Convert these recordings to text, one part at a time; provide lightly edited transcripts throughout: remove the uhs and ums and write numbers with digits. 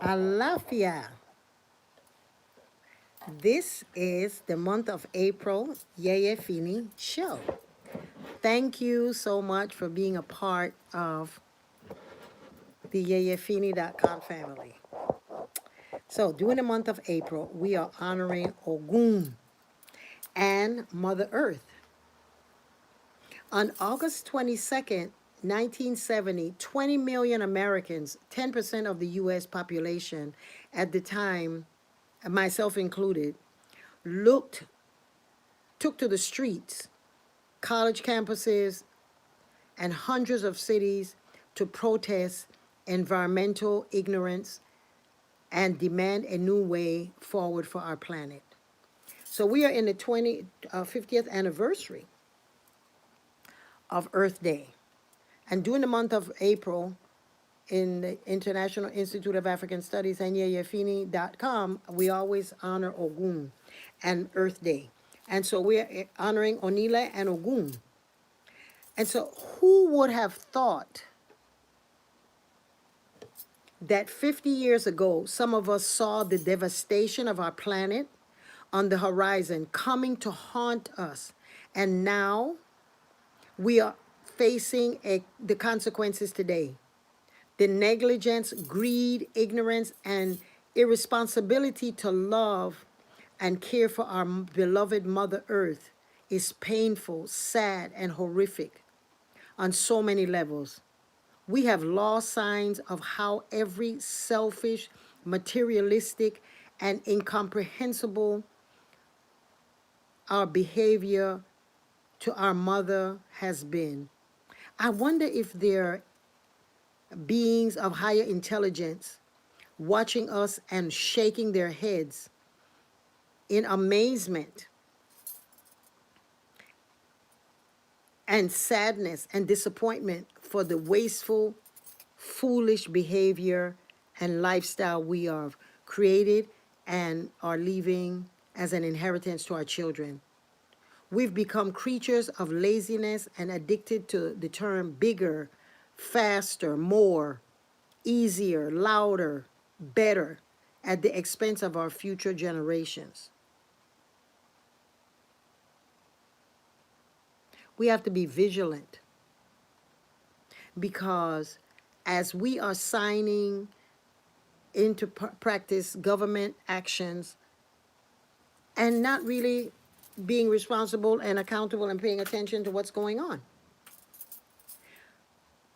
Alafia. This is the month of April, Yeye Fini show. Thank you so much for being a part of the yeyefini.com family. So, during the month of April, we are honoring Ogun and Mother Earth. On August 22nd, 1970, 20 million Americans, 10% of the US population at the time, myself included, looked took to the streets, college campuses, and hundreds of cities to protest environmental ignorance and demand a new way forward for our planet. So we are in the 50th anniversary of Earth Day. And during the month of April, in the International Institute of African Studies and yeyefini.com, we always honor Ogun and Earth Day. And so we're honoring Onile and Ogun. And so who would have thought that 50 years ago, some of us saw the devastation of our planet on the horizon coming to haunt us. And now we are facing the consequences today. The negligence, greed, ignorance, and irresponsibility to love and care for our beloved Mother Earth is painful, sad, and horrific on so many levels. We have lost signs of how every selfish, materialistic, and incomprehensible our behavior to our mother has been. I wonder if there are beings of higher intelligence watching us and shaking their heads in amazement and sadness and disappointment for the wasteful, foolish behavior and lifestyle we have created and are leaving as an inheritance to our children. We've become creatures of laziness and addicted to the term bigger, faster, more, easier, louder, better at the expense of our future generations. We have to be vigilant because as we are signing into practice government actions and not really being responsible and accountable and paying attention to what's going on,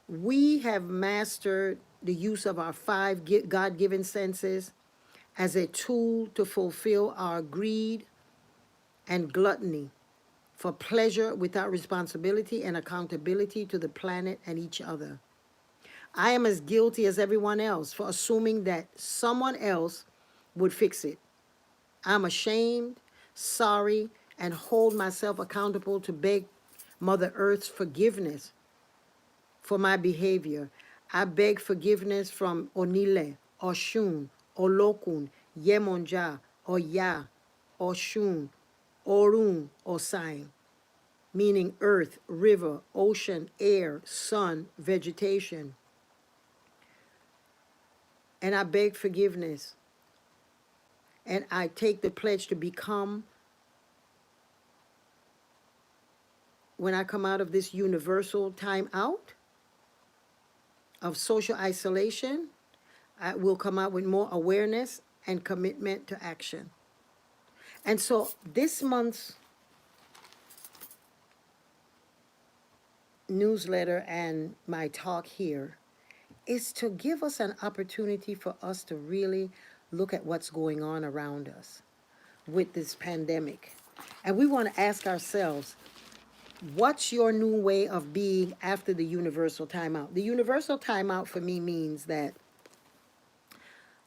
we have mastered the use of our five God-given senses as a tool to fulfill our greed and gluttony for pleasure without responsibility and accountability to the planet and each other. I am as guilty as everyone else for assuming that someone else would fix it. I'm ashamed, sorry, and hold myself accountable to beg Mother Earth's forgiveness for my behavior. I beg forgiveness from Onile, Oshun, Olokun, Yemonja, Oya, Oshun, Orun, Osai, meaning earth, river, ocean, air, sun, vegetation. And I beg forgiveness. And I take the pledge to become, when I come out of this universal timeout of social isolation, I will come out with more awareness and commitment to action. And so this month's newsletter and my talk here is to give us an opportunity for us to really look at what's going on around us with this pandemic. And we want to ask ourselves, what's your new way of being after the universal timeout? The universal timeout for me means that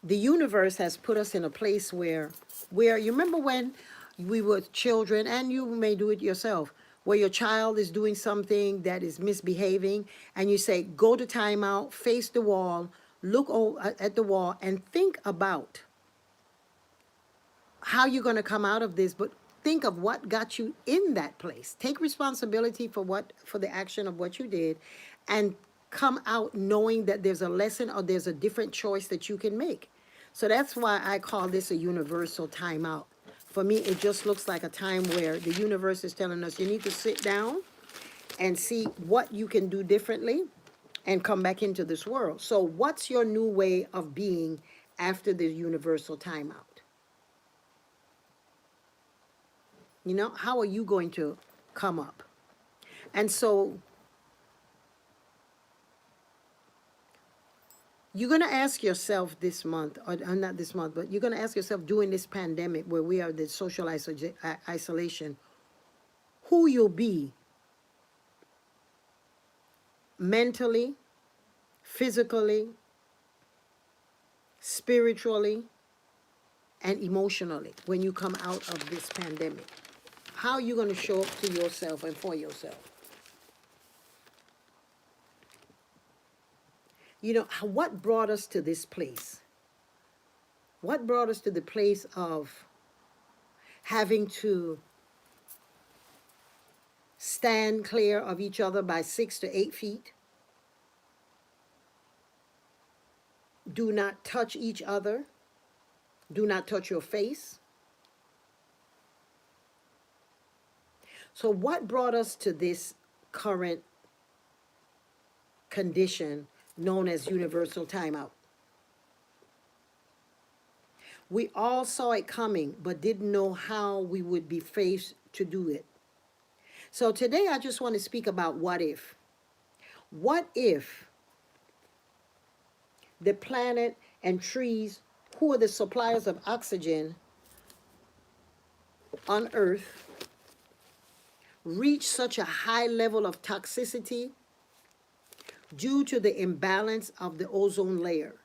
the universe has put us in a place where you remember when we were children, and you may do it yourself, where your child is doing something that is misbehaving, and you say, go to timeout, face the wall, look at the wall, and think about how you're going to come out of this, but think of what got you in that place. Take responsibility for the action of what you did, and come out knowing that there's a lesson or there's a different choice that you can make. So that's why I call this a universal timeout. For me, it just looks like a time where the universe is telling us you need to sit down and see what you can do differently and come back into this world. So, what's your new way of being after the universal timeout? You know, how are you going to come up? And so, you're going to ask yourself this month, or not this month, but you're going to ask yourself during this pandemic where we are the social isolation, who you'll be mentally, physically, spiritually, and emotionally when you come out of this pandemic. How are you going to show up to yourself and for yourself? You know, what brought us to this place? What brought us to the place of having to stand clear of each other by 6 to 8 feet? Do not touch each other. Do not touch your face. So what brought us to this current condition known as universal timeout? We all saw it coming, but didn't know how we would be faced to do it. So today I just want to speak about what if. What if the planet and trees, who are the suppliers of oxygen on Earth, reach such a high level of toxicity due to the imbalance of the ozone layer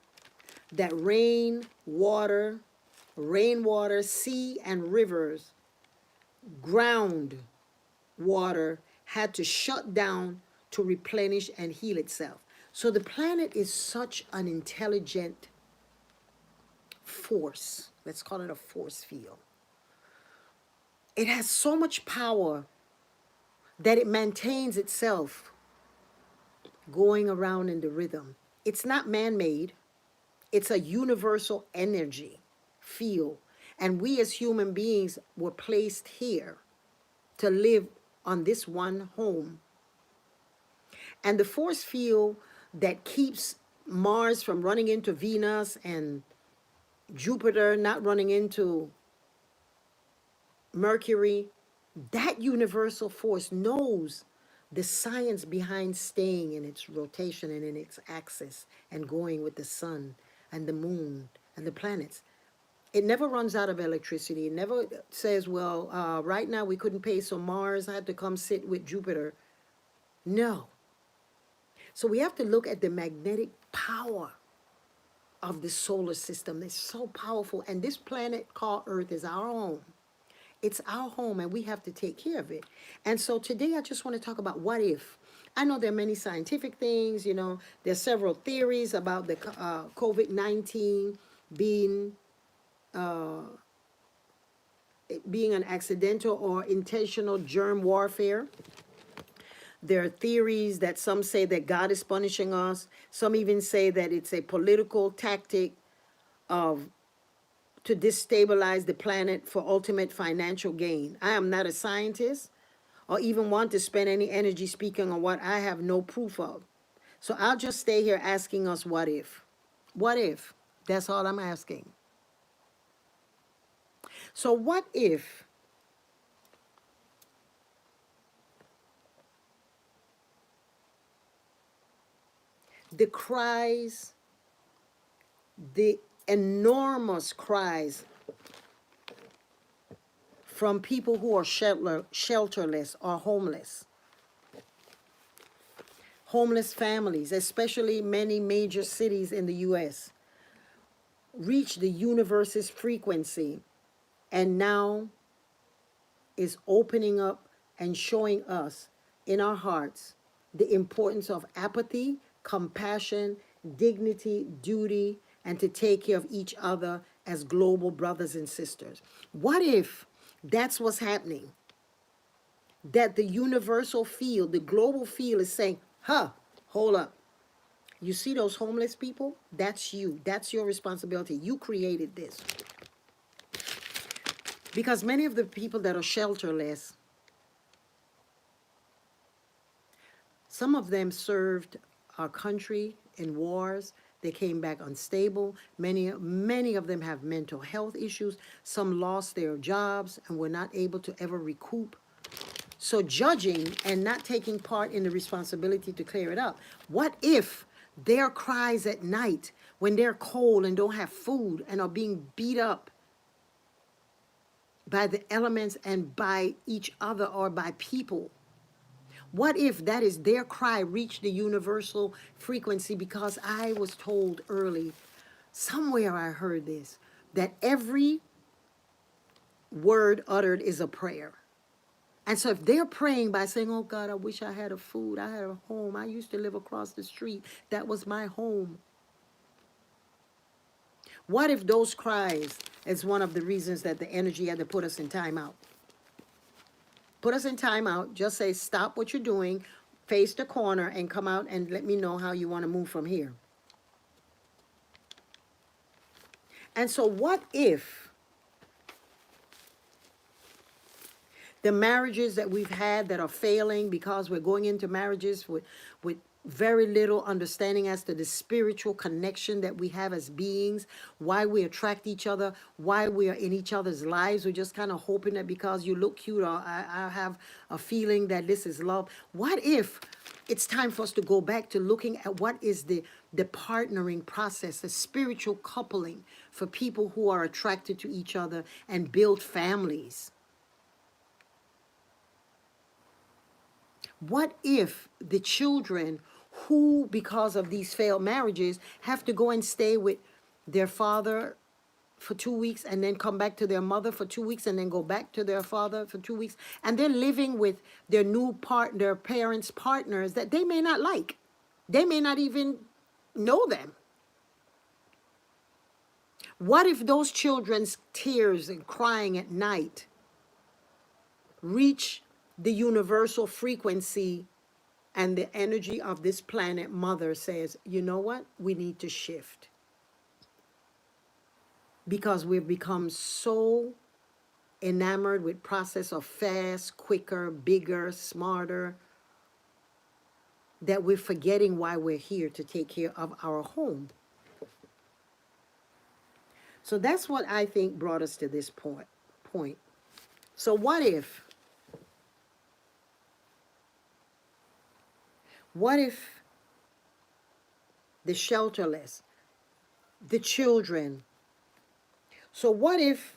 that rainwater, sea and rivers, ground water had to shut down to replenish and heal itself. So the planet is such an intelligent force. Let's call it a force field. It has so much power that it maintains itself going around in the rhythm. It's not man-made. It's a universal energy field. And we as human beings were placed here to live on this one home. And the force field that keeps Mars from running into Venus and Jupiter not running into Mercury, that universal force knows the science behind staying in its rotation and in its axis and going with the sun and the moon and the planets. It never runs out of electricity. It never says, well, right now we couldn't pay, so Mars had to come sit with Jupiter. No. So we have to look at the magnetic power of the solar system. It's so powerful. And this planet called Earth is our home. It's our home, and we have to take care of it. And so today I just want to talk about what if. I know there are many scientific things, you know, there's several theories about the COVID-19 being an accidental or intentional germ warfare. There are theories that some say that God is punishing us. Some even say that it's a political tactic to destabilize the planet for ultimate financial gain. I am not a scientist or even want to spend any energy speaking on what I have no proof of. So I'll just stay here asking us what if. What if? That's all I'm asking. So what if the cries, the enormous cries from people who are shelterless or homeless families, especially many major cities in the U.S., reach the universe's frequency and now is opening up and showing us in our hearts the importance of apathy, compassion, dignity, duty, and to take care of each other as global brothers and sisters. What if that's what's happening? That the universal field, the global field is saying, hold up. You see those homeless people? That's you. That's your responsibility. You created this. Because many of the people that are shelterless, some of them served our country in wars. They came back unstable. Many of them have mental health issues. Some lost their jobs and were not able to ever recoup. So judging and not taking part in the responsibility to clear it up. What if their cries at night when they're cold and don't have food and are being beat up by the elements and by each other or by people? What if that is their cry reached the universal frequency? Because I was told early, somewhere I heard this, that every word uttered is a prayer. And so if they're praying by saying, oh God, I wish I had a food, I had a home, I used to live across the street, that was my home. What if those cries is one of the reasons that the energy had to put us in timeout? Put us in timeout, just say, stop what you're doing, face the corner, and come out and let me know how you want to move from here. And so what if the marriages that we've had that are failing because we're going into marriages with very little understanding as to the spiritual connection that we have as beings, why we attract each other, why we are in each other's lives. We're just kind of hoping that because you look cute, or I have a feeling that this is love. What if it's time for us to go back to looking at what is the partnering process, the spiritual coupling for people who are attracted to each other and build families? What if the children who, because of these failed marriages, have to go and stay with their father for 2 weeks and then come back to their mother for 2 weeks and then go back to their father for 2 weeks, and they're living with their their parents' partners that they may not like. They may not even know them. What if those children's tears and crying at night reach the universal frequency, and the energy of this planet mother says, you know what, we need to shift? Because we've become so enamored with process of fast, quicker, bigger, smarter, that we're forgetting why we're here to take care of our home. So that's what I think brought us to this point. So what if the shelterless, the children, so what if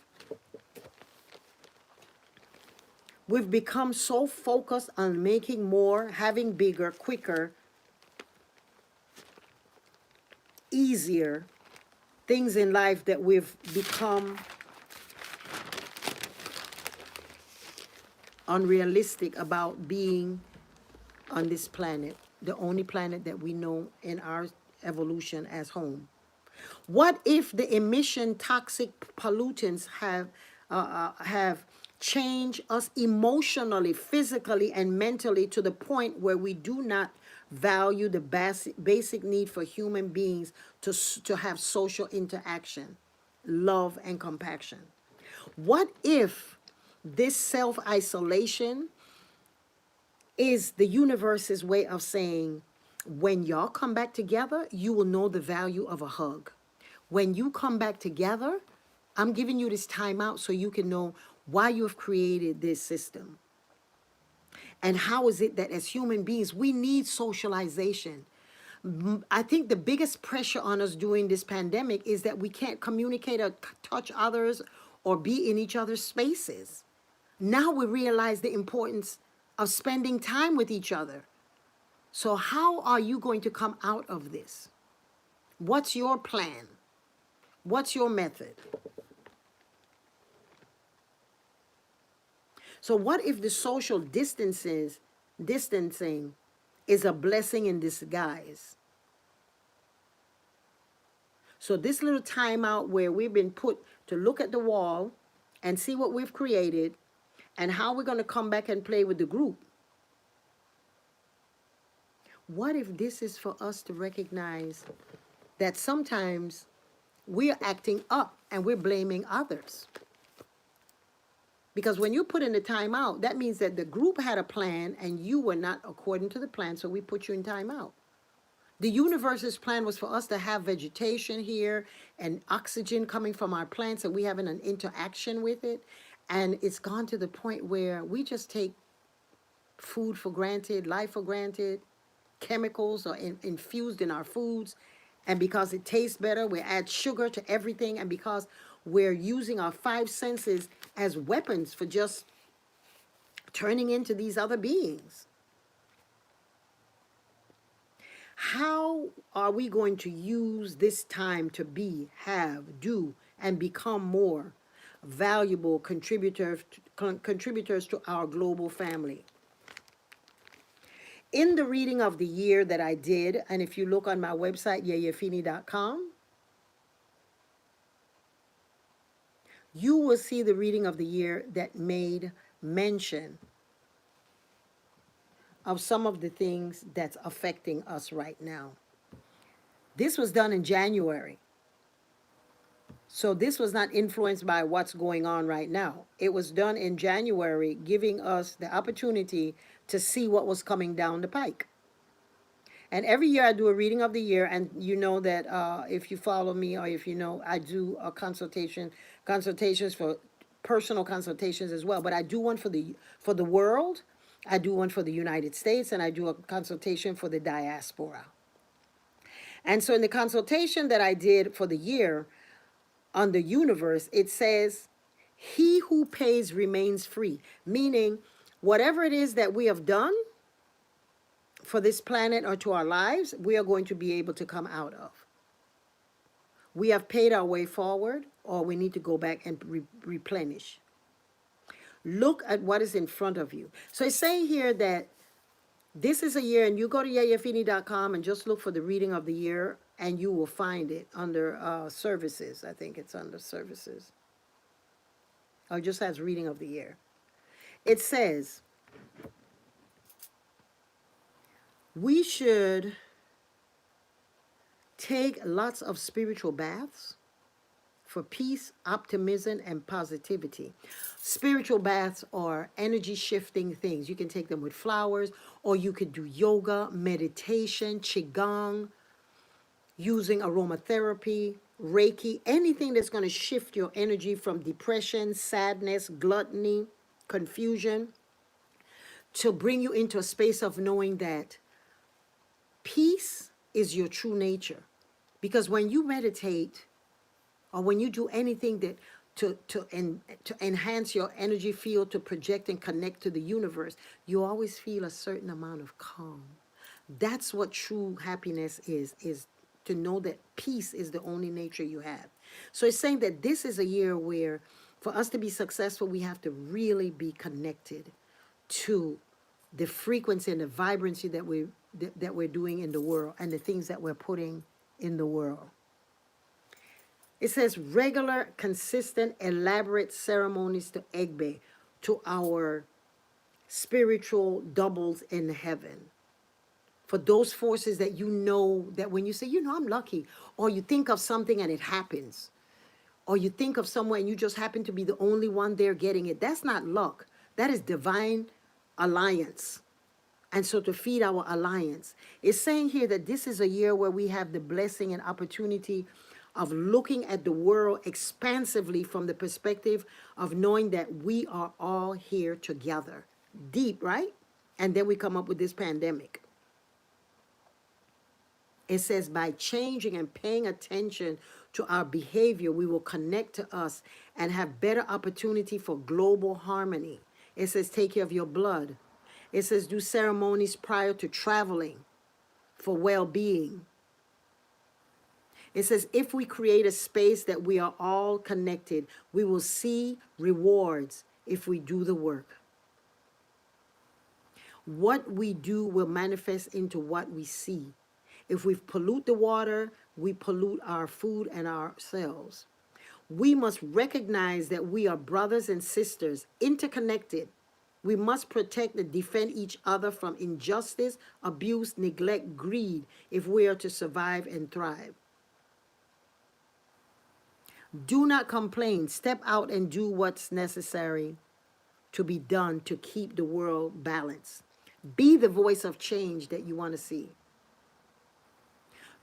we've become so focused on making more, having bigger, quicker, easier things in life, that we've become unrealistic about being on this planet, the only planet that we know in our evolution as home? What if the emission toxic pollutants have changed us emotionally, physically, and mentally to the point where we do not value the basic need for human beings to have social interaction, love, and compassion? What if this self-isolation is the universe's way of saying, when y'all come back together, you will know the value of a hug. When you come back together, I'm giving you this time out so you can know why you have created this system. And how is it that as human beings, we need socialization? I think the biggest pressure on us during this pandemic is that we can't communicate or touch others or be in each other's spaces. Now we realize the importance of spending time with each other. So how are you going to come out of this? What's your plan? What's your method? So what if the social distancing is a blessing in disguise? So this little timeout where we've been put to look at the wall and see what we've created and how we're going to come back and play with the group. What if this is for us to recognize that sometimes we're acting up and we're blaming others? Because when you put in the timeout, that means that the group had a plan and you were not according to the plan, so we put you in timeout. The universe's plan was for us to have vegetation here and oxygen coming from our plants, and we having an interaction with it. And it's gone to the point where we just take food for granted, life for granted, chemicals are infused in our foods. And because it tastes better, we add sugar to everything. And because we're using our five senses as weapons for just turning into these other beings. How are we going to use this time to be, have, do, and become more valuable contributors to our global family? In the reading of the year that I did, and if you look on my website, yayafini.com, you will see the reading of the year that made mention of some of the things that's affecting us right now. This was done in January. So this was not influenced by what's going on right now. It was done in January, giving us the opportunity to see what was coming down the pike. And every year I do a reading of the year, and you know that if you follow me or if you know, I do a consultations for personal consultations as well. But I do one for the world, I do one for the United States, and I do a consultation for the diaspora. And so in the consultation that I did for the year on the universe, it says, he who pays remains free, meaning whatever it is that we have done for this planet or to our lives, we are going to be able to come out of. We have paid our way forward, or we need to go back and replenish. Look at what is in front of you. So it's saying here that this is a year, and you go to yayafini.com and just look for the reading of the year, and you will find it under services. I think it's under services. Or it just has reading of the year. It says, we should take lots of spiritual baths for peace, optimism, and positivity. Spiritual baths are energy shifting things. You can take them with flowers, or you could do yoga, meditation, qigong, using aromatherapy, Reiki, anything that's going to shift your energy from depression, sadness, gluttony, confusion, to bring you into a space of knowing that peace is your true nature. Because when you meditate, or when you do anything that to enhance your energy field, to project and connect to the universe, you always feel a certain amount of calm. That's what true happiness is to know that peace is the only nature you have. So it's saying that this is a year where, for us to be successful, we have to really be connected to the frequency and the vibrancy that we're doing in the world, and the things that we're putting in the world. It says regular, consistent, elaborate ceremonies to Egbe, to our spiritual doubles in heaven. For those forces that you know, that when you say, I'm lucky, or you think of something and it happens, or you think of someone and you just happen to be the only one there getting it, that's not luck. That is divine alliance. And so to feed our alliance, it's saying here that this is a year where we have the blessing and opportunity of looking at the world expansively from the perspective of knowing that we are all here together. Deep, right? And then we come up with this pandemic. It says, by changing and paying attention to our behavior, we will connect to us and have better opportunity for global harmony. It says, take care of your blood. It says, do ceremonies prior to traveling for well-being. It says, if we create a space that we are all connected, we will see rewards if we do the work. What we do will manifest into what we see. If we pollute the water, we pollute our food and ourselves. We must recognize that we are brothers and sisters, interconnected. We must protect and defend each other from injustice, abuse, neglect, greed if we are to survive and thrive. Do not complain. Step out and do what's necessary to be done to keep the world balanced. Be the voice of change that you want to see.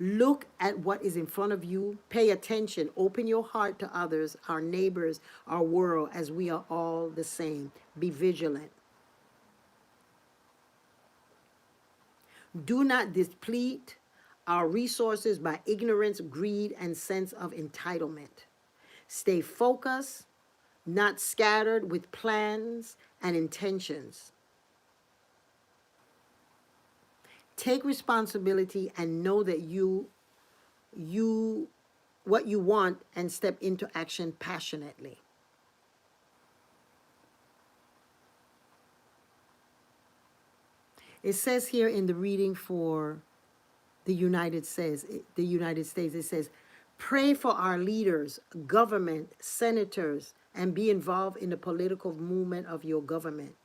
Look at what is in front of you. Pay attention. Open your heart to others, our neighbors, our world, as we are all the same. Be vigilant. Do not deplete our resources by ignorance, greed, and sense of entitlement. Stay focused, not scattered, with plans and intentions. Take responsibility and know that you what you want, and step into action passionately. It says here in the reading for the United States, it says, pray for our leaders, government, senators, and be involved in the political movement of your government.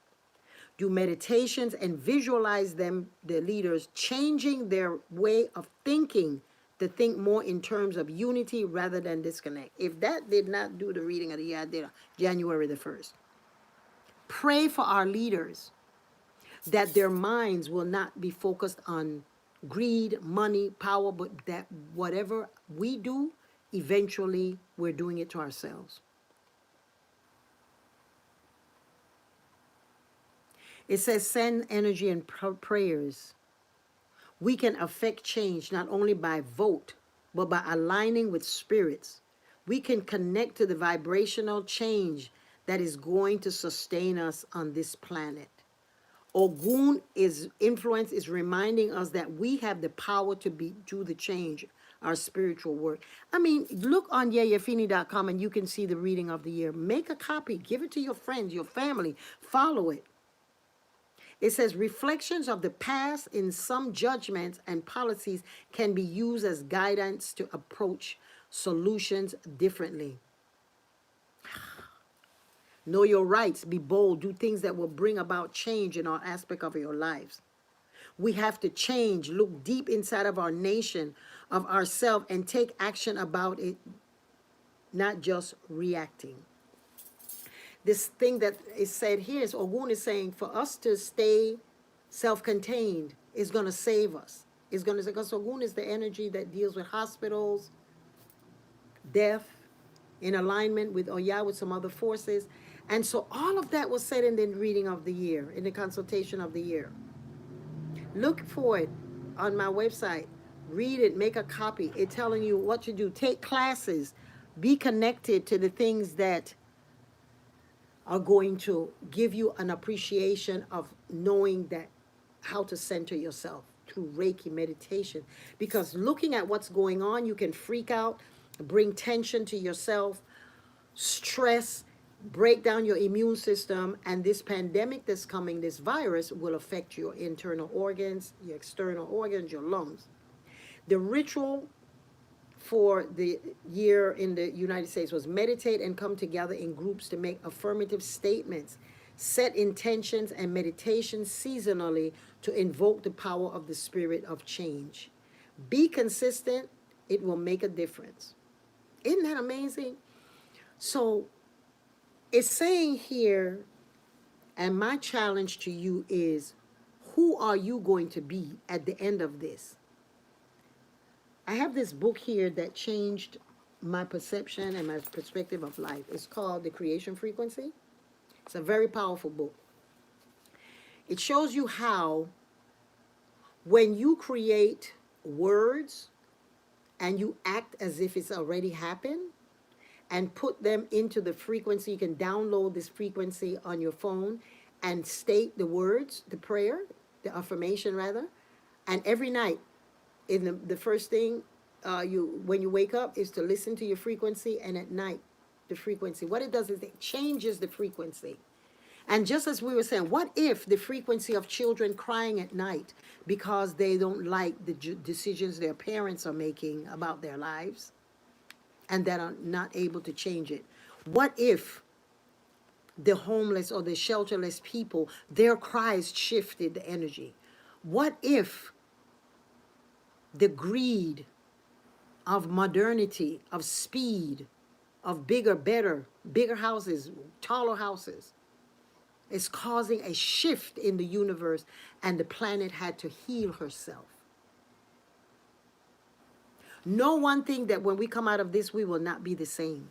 Do meditations and visualize them, the leaders, changing their way of thinking to think more in terms of unity rather than disconnect. If that did not do the reading of the year, I did January the 1st. Pray for our leaders that their minds will not be focused on greed, money, power, but that whatever we do, eventually we're doing it to ourselves. It says send energy and prayers. We can affect change not only by vote, but by aligning with spirits. We can connect to the vibrational change that is going to sustain us on this planet. Ogun influence is reminding us that we have the power to do the change, our spiritual work. I mean, look on yeyefini.com and you can see the reading of the year. Make a copy, give it to your friends, your family, follow it. It says reflections of the past in some judgments and policies can be used as guidance to approach solutions differently. Know your rights, be bold, do things that will bring about change in all aspect of your lives. We have to change, look deep inside of our nation, of ourselves, and take action about it, not just reacting. This thing that is said here is Ogun is saying for us to stay self-contained is going to save us. It's going to, because Ogun is the energy that deals with hospitals, death, in alignment with Oya, with some other forces. And so all of that was said in the reading of the year, in the consultation of the year. Look for it on my website. Read it, make a copy. It's telling you what to do. Take classes. Be connected to the things that are going to give you an appreciation of knowing that how to center yourself through Reiki meditation. Because looking at what's going on, you can freak out, bring tension to yourself, stress, break down your immune system, and this pandemic that's coming, this virus, will affect your internal organs, your external organs, your lungs. The ritual for the year in the United States was meditate and come together in groups to make affirmative statements, set intentions and meditation seasonally to invoke the power of the spirit of change. Be consistent, it will make a difference. Isn't that amazing? So it's saying here, and my challenge to you is, who are you going to be at the end of this? I have this book here that changed my perception and my perspective of life. It's called The Creation Frequency. It's a very powerful book. It shows you how when you create words and you act as if it's already happened and put them into the frequency, you can download this frequency on your phone and state the words, the prayer, the affirmation rather, and every night in the first thing when you wake up is to listen to your frequency, and at night the frequency, what it does is it changes the frequency. And just as we were saying, what if the frequency of children crying at night because they don't like the decisions their parents are making about their lives and that are not able to change it? What if the homeless or the shelterless people, their cries shifted the energy. What if the greed of modernity, of speed, of bigger, better, bigger houses, taller houses, is causing a shift in the universe, and the planet had to heal herself? Know one thing, that when we come out of this, we will not be the same.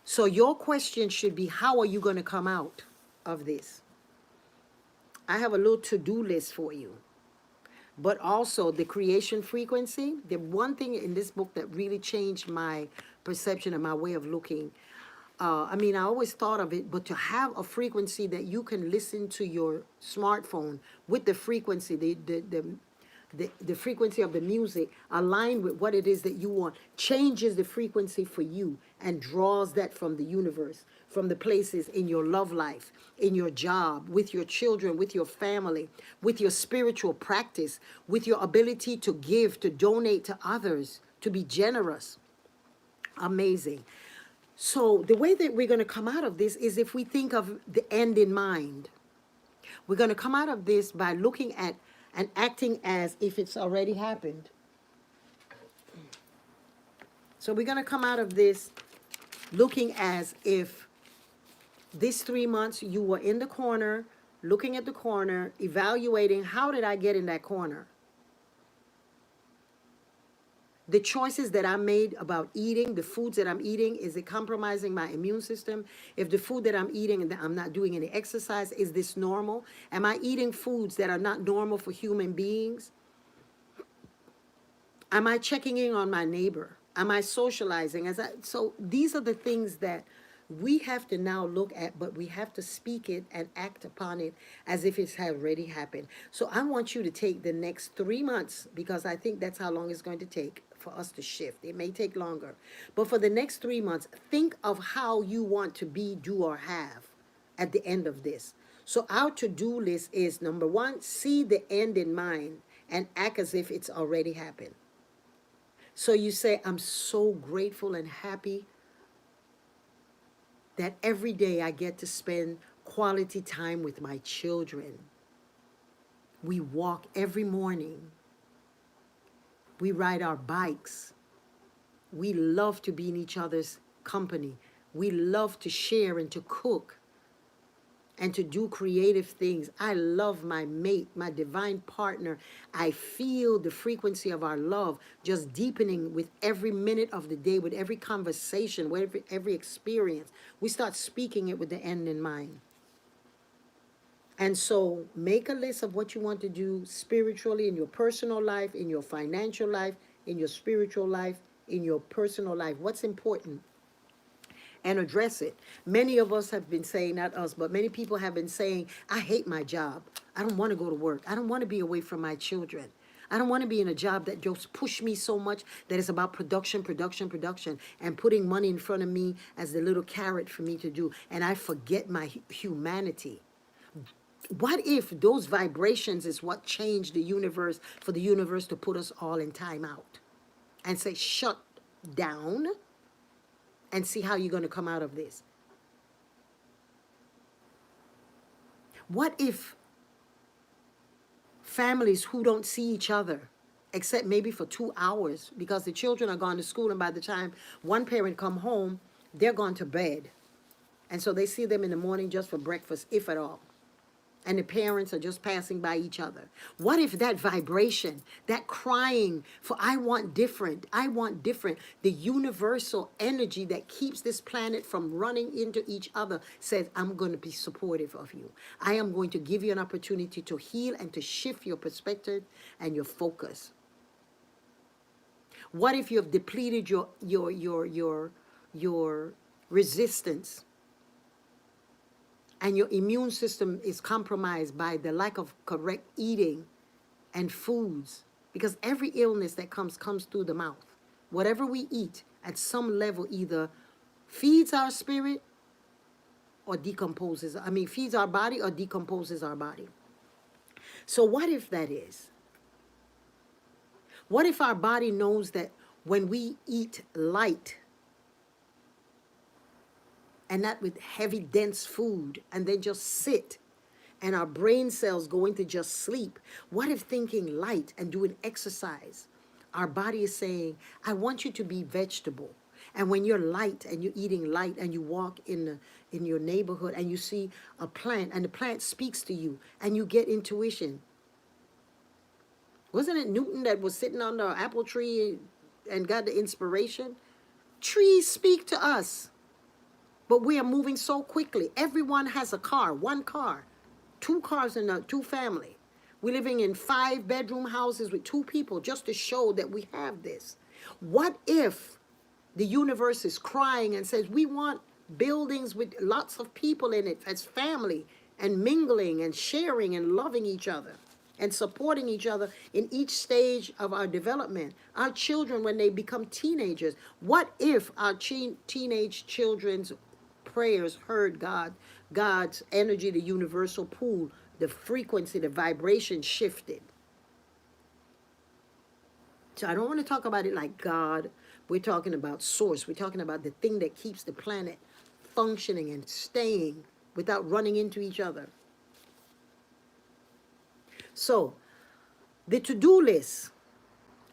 So your question should be, how are you going to come out of this? I have a little to-do list for you. But also the creation frequency. The one thing in this book that really changed my perception and my way of looking, I mean, I always thought of it, but to have a frequency that you can listen to your smartphone with the frequency, the frequency of the music aligned with what it is that you want, changes the frequency for you and draws that from the universe, from the places in your love life, in your job, with your children, with your family, with your spiritual practice, with your ability to give, to donate to others, to be generous. Amazing. So the way that we're going to come out of this is if we think of the end in mind. We're going to come out of this by looking at and acting as if it's already happened. So we're going to come out of this looking as if these 3 months you were in the corner, looking at the corner, evaluating, how did I get in that corner? The choices that I made about eating, the foods that I'm eating, is it compromising my immune system? If the food that I'm eating and that I'm not doing any exercise, is this normal? Am I eating foods that are not normal for human beings? Am I checking in on my neighbor? Am I socializing? So these are the things that we have to now look at, but we have to speak it and act upon it as if it's already happened. So I want you to take the next 3 months, because I think that's how long it's going to take for us to shift. It may take longer, but for the next 3 months, think of how you want to be, do, or have at the end of this. So our to-do list is, number one, see the end in mind and act as if it's already happened. So you say, I'm so grateful and happy that every day I get to spend quality time with my children. We walk every morning. We ride our bikes. We love to be in each other's company. We love to share and to cook and to do creative things. I love my mate, my divine partner. I feel the frequency of our love just deepening with every minute of the day, with every conversation, with every experience. We start speaking it with the end in mind. And so make a list of what you want to do spiritually in your personal life, in your financial life, in your spiritual life, in your personal life. What's important? And address it. Many of us have been saying, not us, but many people have been saying, I hate my job. I don't want to go to work. I don't want to be away from my children. I don't want to be in a job that just push me so much that it's about production, production, production, and putting money in front of me as the little carrot for me to do. And I forget my humanity. What if those vibrations is what changed the universe, for the universe to put us all in timeout and say, shut down, and see how you're going to come out of this? What if families who don't see each other except maybe for 2 hours because the children are gone to school, and by the time one parent come home, they're gone to bed, and so they see them in the morning just for breakfast, if at all, and the parents are just passing by each other? What if that vibration, that crying for I want different, the universal energy that keeps this planet from running into each other says, I'm going to be supportive of you. I am going to give you an opportunity to heal and to shift your perspective and your focus. What if you have depleted your resistance, and your immune system is compromised by the lack of correct eating and foods? Because every illness that comes through the mouth. Whatever we eat at some level either feeds our spirit or feeds our body or decomposes our body. So what if that is? What if our body knows that when we eat light, and not with heavy, dense food, and then just sit and our brain cells go into just sleep. What if thinking light and doing exercise? Our body is saying, I want you to be vegetable. And when you're light and you're eating light and you walk in your neighborhood and you see a plant and the plant speaks to you and you get intuition. Wasn't it Newton that was sitting on the apple tree and got the inspiration? Trees speak to us. But we are moving so quickly. Everyone has a car, one car, two cars in a two family. We're living in 5-bedroom houses with 2 people just to show that we have this. What if the universe is crying and says, we want buildings with lots of people in it as family and mingling and sharing and loving each other and supporting each other in each stage of our development. Our children, when they become teenagers, what if our teenage children's prayers heard God's energy, the universal pool, the frequency, the vibration shifted? So I don't want to talk about it like God. We're talking about source. We're talking about the thing that keeps the planet functioning and staying without running into each other. So the to-do list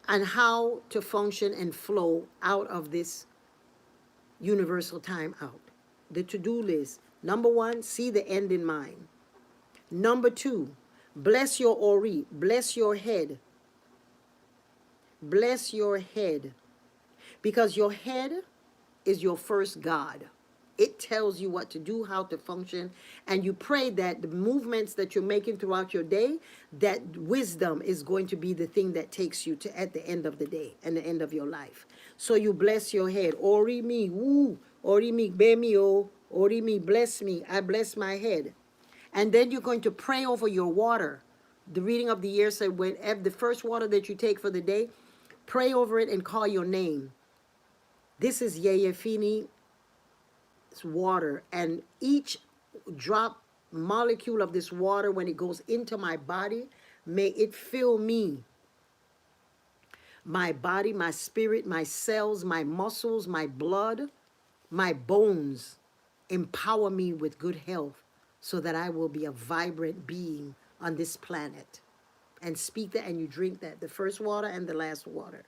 on how to function and flow out of this universal timeout. The to-do list. Number 1, see the end in mind. Number 2, bless your ori, bless your head. Bless your head. Because your head is your first God. It tells you what to do, how to function, and you pray that the movements that you're making throughout your day, that wisdom is going to be the thing that takes you to at the end of the day and the end of your life. So you bless your head. Ori mi, woo, ori mi, be mi o, ori mi, bless me, I bless my head. And then you're going to pray over your water. The reading of the year said, when the first water that you take for the day, pray over it and call your name. This is Yeyefini water, and each drop molecule of this water, when it goes into my body, may it fill me, my body, my spirit, my cells, my muscles, my blood, my bones. Empower me with good health so that I will be a vibrant being on this planet. And speak that, and you drink that, the first water and the last water.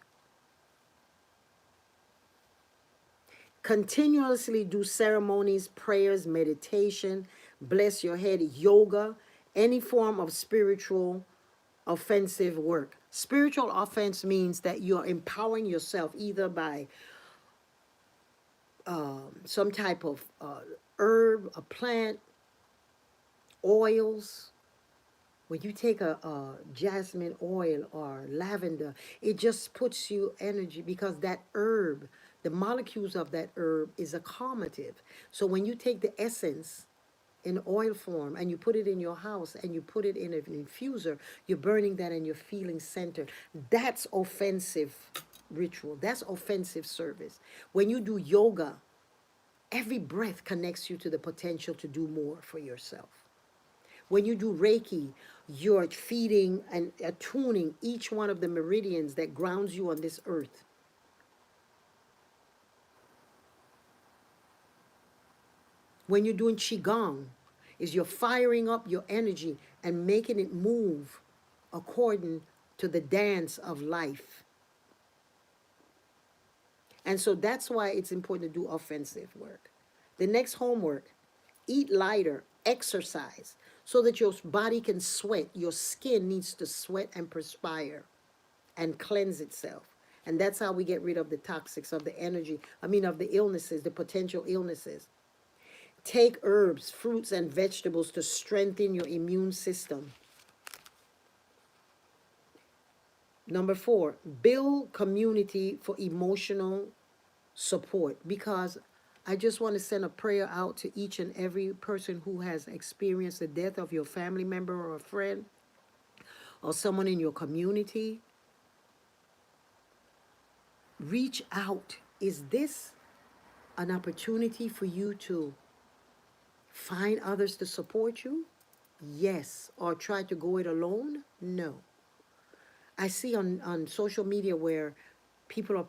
Continuously do ceremonies, prayers, meditation, bless your head, yoga, any form of spiritual offensive work. Spiritual offense means that you're empowering yourself either by some type of herb, a plant, oils. When you take a jasmine oil or lavender, it just puts you energy, because that herb, the molecules of that herb is a calmative. So when you take the essence in oil form and you put it in your house and you put it in an infuser, you're burning that and you're feeling centered. That's offensive ritual. That's offensive service. When you do yoga, every breath connects you to the potential to do more for yourself. When you do Reiki, you're feeding and attuning each one of the meridians that grounds you on this earth. When you're doing Qigong, is you're firing up your energy and making it move according to the dance of life. And so that's why it's important to do offensive work. The next homework, eat lighter, exercise, so that your body can sweat. Your skin needs to sweat and perspire and cleanse itself. And that's how we get rid of the toxics, of the energy, of the illnesses, the potential illnesses. Take herbs, fruits, and vegetables to strengthen your immune system. Number 4, build community for emotional support, because I just want to send a prayer out to each and every person who has experienced the death of your family member or a friend or someone in your community. Reach out. Is this an opportunity for you to find others to support you? Yes. Or try to go it alone? No. I see on social media where people are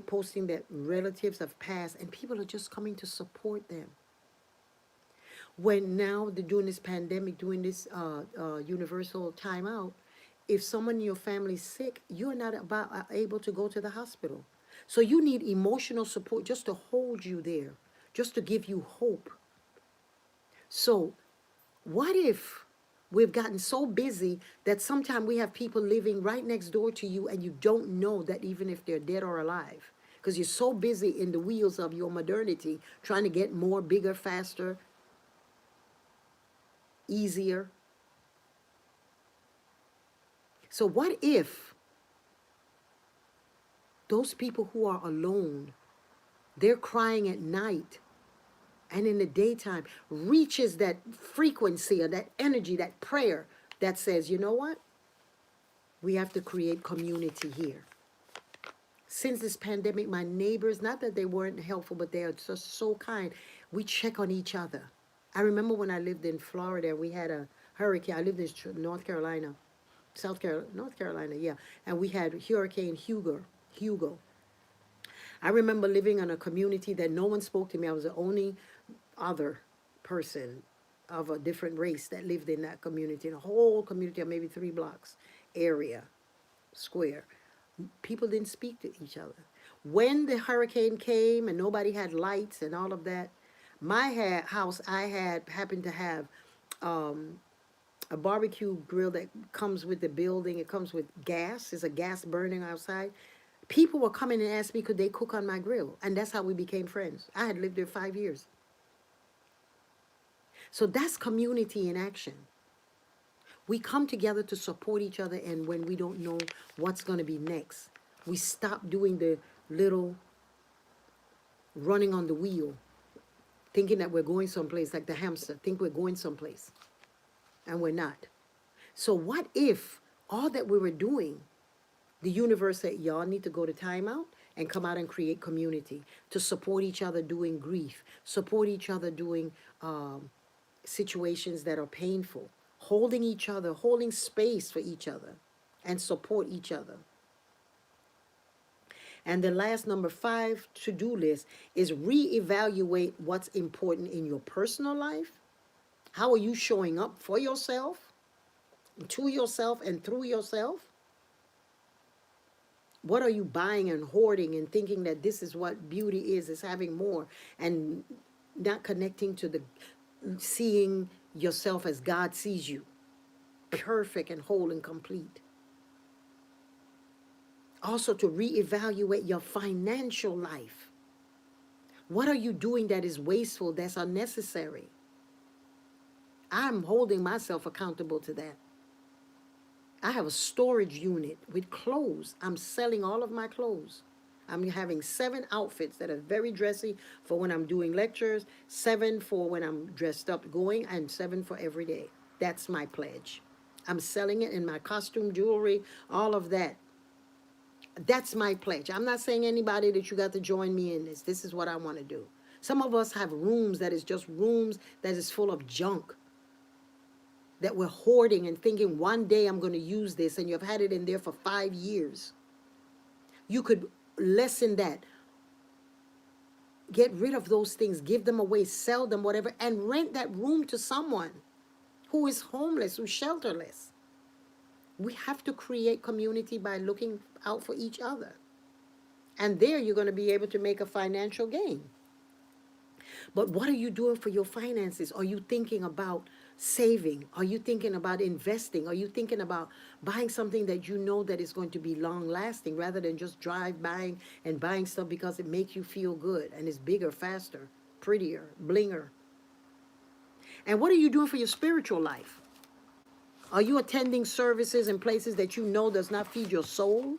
posting that relatives have passed, and people are just coming to support them. When now they're doing this pandemic, doing this universal timeout, if someone in your family is sick, you're not able to go to the hospital. So you need emotional support just to hold you there, just to give you hope. So what if we've gotten so busy that sometimes we have people living right next door to you and you don't know that even if they're dead or alive? Because you're so busy in the wheels of your modernity, trying to get more, bigger, faster, easier. So what if those people who are alone, they're crying at night and in the daytime, reaches that frequency or that energy, that prayer that says, you know what? We have to create community here. Since this pandemic, my neighbors, not that they weren't helpful, but they are just so kind. We check on each other. I remember when I lived in Florida, we had a hurricane. I lived in North Carolina, North Carolina, yeah. And we had Hurricane Hugo. I remember living in a community that no one spoke to me. I was the only other person of a different race that lived in that community, in a whole community of maybe 3 blocks area, square. People didn't speak to each other. When the hurricane came and nobody had lights and all of that, my house, I had happened to have a barbecue grill that comes with the building. It comes with gas. There's a gas burning outside. People were coming and asked me could they cook on my grill, and that's how we became friends. I had lived there 5 years. So that's community in action. We come together to support each other, and when we don't know what's going to be next, we stop doing the little running on the wheel, thinking that we're going someplace, like the hamster, think we're going someplace, and we're not. So what if all that we were doing, the universe said, y'all need to go to timeout and come out and create community to support each other doing grief, support each other doing situations that are painful, holding each other, holding space for each other, and support each other. And the last number 5 to-do list is reevaluate what's important in your personal life. How are you showing up for yourself, to yourself, and through yourself? What are you buying and hoarding and thinking that this is what beauty is having more, and not connecting to the seeing yourself as God sees you, perfect and whole and complete. Also to reevaluate your financial life. What are you doing that is wasteful, that's unnecessary? I'm holding myself accountable to that. I have a storage unit with clothes. I'm selling all of my clothes. I'm having 7 outfits that are very dressy for when I'm doing lectures, 7 for when I'm dressed up going, and 7 for every day. That's my pledge. I'm selling it in my costume, jewelry, all of that. That's my pledge. I'm not saying anybody that you got to join me in this. This is what I want to do. Some of us have rooms that is just rooms that is full of junk that we're hoarding and thinking one day I'm going to use this, and you've had it in there for 5 years. You could lessen that. Get rid of those things, give them away, sell them, whatever, and rent that room to someone who is homeless, who's shelterless. We have to create community by looking out for each other. And there you're going to be able to make a financial gain. But what are you doing for your finances? Are you thinking about saving? Are you thinking about investing? Are you thinking about buying something that you know that is going to be long lasting, rather than just drive buying and buying stuff because it makes you feel good and it's bigger, faster, prettier, blinger? And what are you doing for your spiritual life? Are you attending services in places that you know does not feed your soul?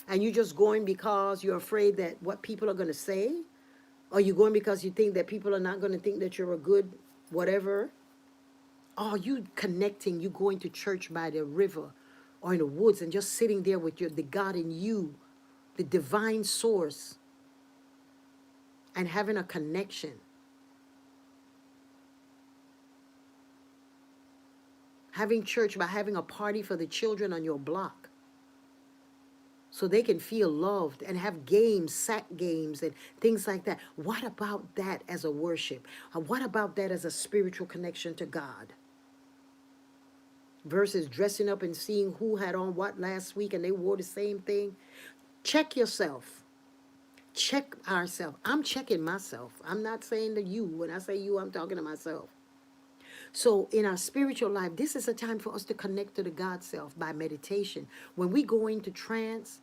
And you're just going because you're afraid that what people are going to say? Are you going because you think that people are not going to think that you're a good whatever? Are you connecting, you going to church by the river or in the woods and just sitting there with the God in you, the divine source, and having a connection? Having church by having a party for the children on your block, so they can feel loved and have games, sack games, and things like that. What about that as a worship? What about that as a spiritual connection to God? Versus dressing up and seeing who had on what last week and they wore the same thing. Check yourself. Check ourselves. I'm checking myself. I'm not saying to you. When I say you, I'm talking to myself. So in our spiritual life, this is a time for us to connect to the God self by meditation. When we go into trance,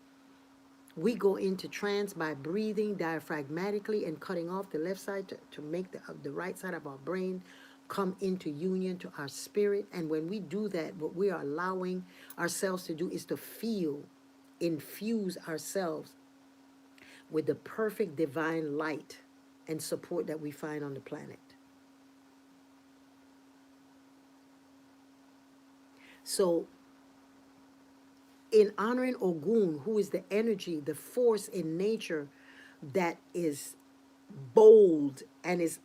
we go into trance by breathing diaphragmatically and cutting off the left side to make the right side of our brain come into union to our spirit. And when we do that, what we are allowing ourselves to do is to feel, infuse ourselves with the perfect divine light and support that we find on the planet. So in honoring Ogun, who is the energy, the force in nature that is bold and is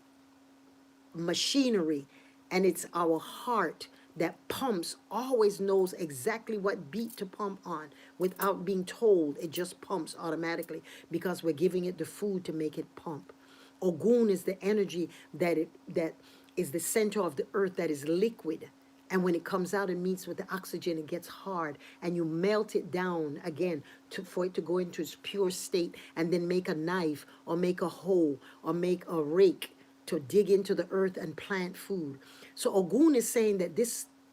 machinery, and it's our heart that pumps, always knows exactly what beat to pump on without being told. It just pumps automatically because we're giving it the food to make it pump. Ogun is the energy that is the center of the earth, that is liquid. And when it comes out and meets with the oxygen, it gets hard, and you melt it down again for it to go into its pure state, and then make a knife or make a hoe or make a rake to dig into the earth and plant food. So Ogun is saying that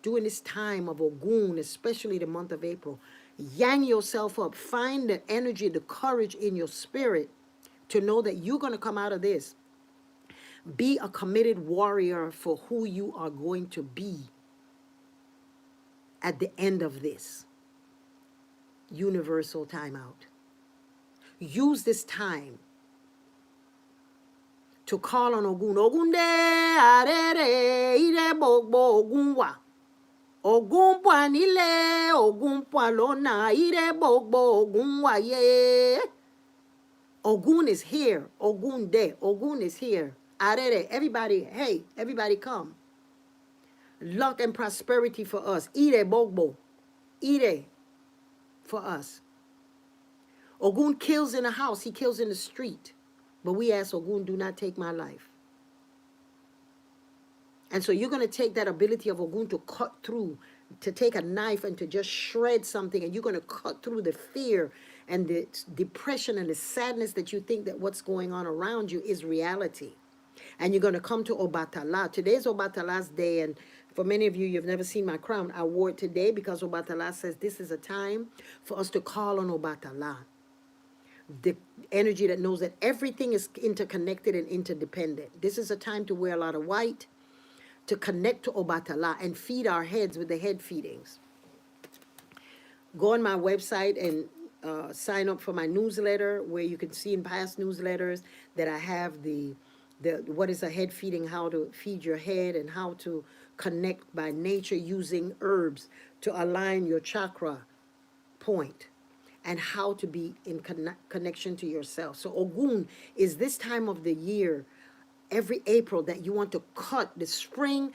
during this time of Ogun, especially the month of April, yang yourself up, find the energy, the courage in your spirit to know that you're going to come out of this. Be a committed warrior for who you are going to be at the end of this universal timeout. Use this time to call on Ogun. Ogun de arere ire bogbo Ogun wa. Ogun pwa nile, Ogun pwa lona, ire bogbo Ogun wa ye. Ogun is here. Ogun de. Ogun is here. Arere. Everybody, hey, everybody come. Luck and prosperity for us. Ire bogbo. Ire for us. Ogun kills in a house. He kills in the street. But we ask Ogun, do not take my life. And so you're going to take that ability of Ogun to cut through, to take a knife and to just shred something, and you're going to cut through the fear and the depression and the sadness that you think that what's going on around you is reality. And you're going to come to Obatala. Today's Obatala's day, and for many of you, you've never seen my crown. I wore it today because Obatala says this is a time for us to call on Obatala. The energy that knows that everything is interconnected and interdependent. This is a time to wear a lot of white, to connect to Obatala and feed our heads with the head feedings. Go on my website and sign up for my newsletter, where you can see in past newsletters that I have the what is a head feeding, how to feed your head, and how to connect by nature using herbs to align your chakra point, and how to be in connection to yourself. So Ogun is this time of the year, every April, that you want to cut. The spring,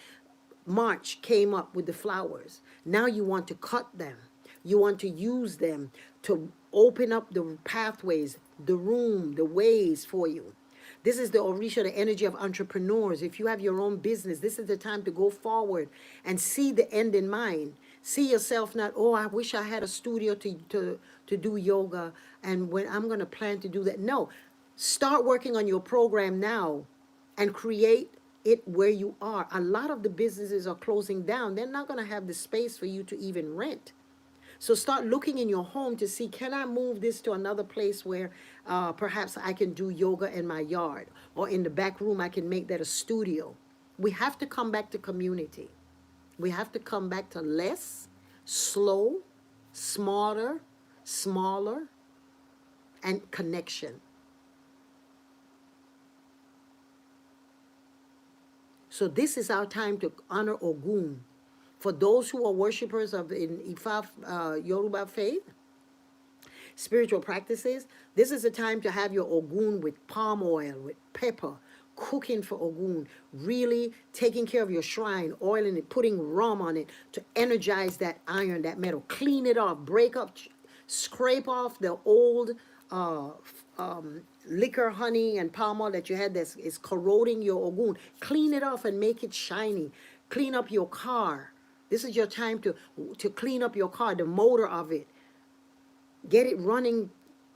March came up with the flowers. Now you want to cut them. You want to use them to open up the pathways, the room, the ways for you. This is the Orisha, the energy of entrepreneurs. If you have your own business, this is the time to go forward and see the end in mind. See yourself not, oh, I wish I had a studio to do yoga, and when I'm going to plan to do that. No, start working on your program now and create it where you are. A lot of the businesses are closing down. They're not going to have the space for you to even rent. So start looking in your home to see, can I move this to another place where perhaps I can do yoga in my yard, or in the back room I can make that a studio. We have to come back to community. We have to come back to less, slow, smarter, smaller, and connection. So this is our time to honor Ogun. For those who are worshipers of in Ifa Yoruba faith, spiritual practices, this is a time to have your Ogun with palm oil, with pepper, cooking for Ogun, really taking care of your shrine, oiling it, putting rum on it to energize that iron, that metal, clean it off, break up Scrape off the old liquor, honey, and palm oil that you had that is corroding your Ogun. Clean it off and make it shiny. Clean up your car. This is your time to clean up your car, the motor of it. Get it running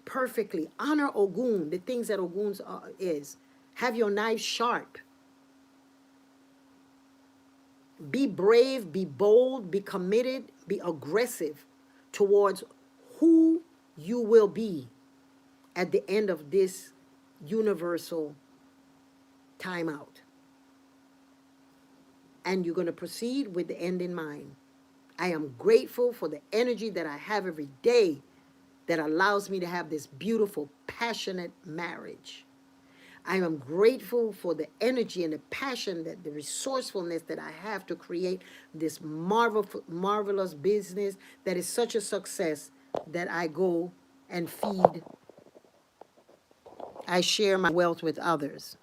perfectly. Honor Ogun, the things that Ogun is. Have your knife sharp. Be brave, be bold, be committed, be aggressive towards who you will be at the end of this universal timeout. And you're going to proceed with the end in mind. I am grateful for the energy that I have every day that allows me to have this beautiful, passionate marriage. I am grateful for the energy and the passion, that the resourcefulness that I have to create this marvelous business that is such a success that I go and feed. I share my wealth with others.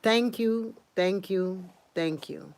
Thank you, thank you, thank you.